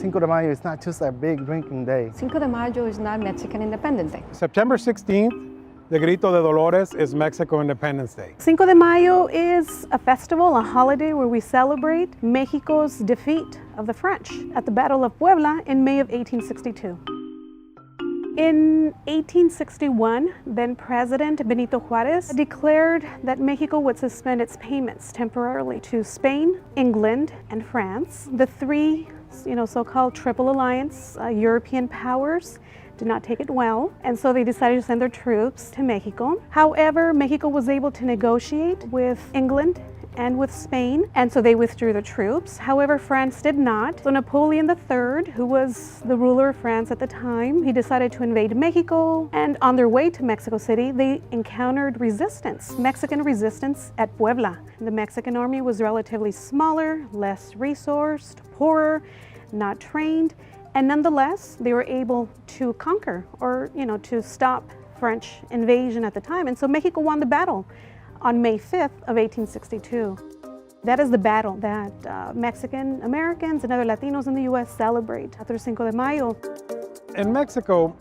Cinco de Mayo is not just a big drinking day. Cinco de Mayo is not Mexican Independence Day. September 16th, the Grito de Dolores is Mexico Independence Day. Cinco de Mayo is a festival, a holiday where we celebrate Mexico's defeat of the French at the Battle of Puebla in May of 1862. In 1861, then President Benito Juarez declared that Mexico would suspend its payments temporarily to Spain, England, and France. The three, so-called Triple Alliance European powers did not take it well, and so they decided to send their troops to Mexico. However, Mexico was able to negotiate with England and with Spain, and so they withdrew the troops. However, France did not. So Napoleon III, who was the ruler of France at the time, he decided to invade Mexico, and on their way to Mexico City, they encountered resistance, Mexican resistance at Puebla. The Mexican army was relatively smaller, less resourced, poorer, not trained, and nonetheless, they were able to conquer or, to stop French invasion at the time. And so Mexico won the battle on May 5th of 1862. That is the battle that Mexican Americans and other Latinos in the U.S. celebrate after Cinco de Mayo. In Mexico,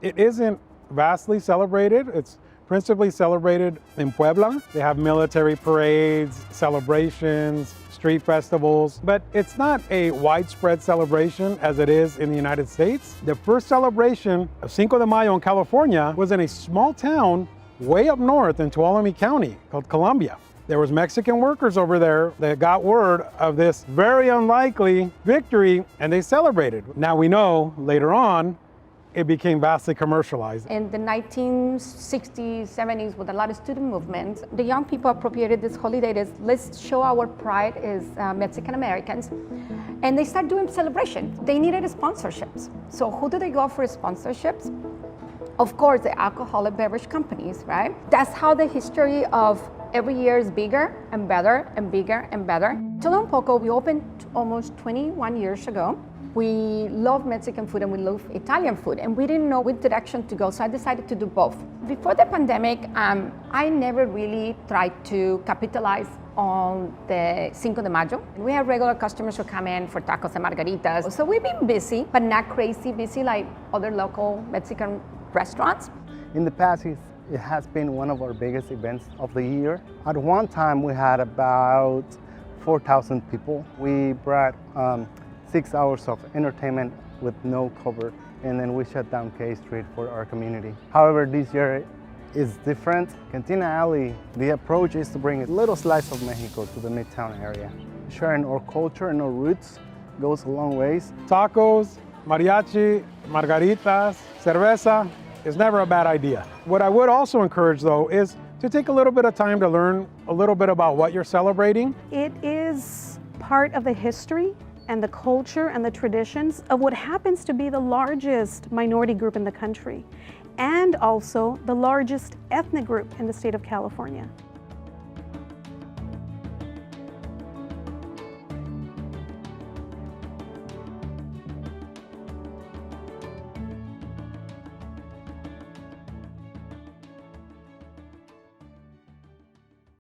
it isn't vastly celebrated. It's principally celebrated in Puebla. They have military parades, celebrations, street festivals, but it's not a widespread celebration as it is in the United States. The first celebration of Cinco de Mayo in California was in a small town way up north in Tuolumne County called Columbia. There was Mexican workers over there that got word of this very unlikely victory and they celebrated. Now we know later on it became vastly commercialized. In the 1960s, 70s, with a lot of student movements, the young people appropriated this holiday as let's show our pride as Mexican Americans. And they start doing celebrations. They needed sponsorships. So who do they go for sponsorships? Of course, the alcoholic beverage companies, right? That's how the history of every year is bigger and better and bigger and better. Tuolumne County, we opened almost 21 years ago. We love Mexican food and we love Italian food, and we didn't know which direction to go, so I decided to do both. Before the pandemic, I never really tried to capitalize on the Cinco de Mayo. We have regular customers who come in for tacos and margaritas. So we've been busy, but not crazy busy like other local Mexican restaurants. In the past, it has been one of our biggest events of the year. At one time, we had about 4,000 people. We brought 6 hours of entertainment with no cover, and then we shut down K Street for our community. However, this year is different. Cantina Alley, the approach is to bring a little slice of Mexico to the Midtown area. Sharing our culture and our roots goes a long ways. Tacos, mariachi, margaritas, cerveza is never a bad idea. What I would also encourage though is to take a little bit of time to learn a little bit about what you're celebrating. It is part of the history and the culture and the traditions of what happens to be the largest minority group in the country, and also the largest ethnic group in the state of California.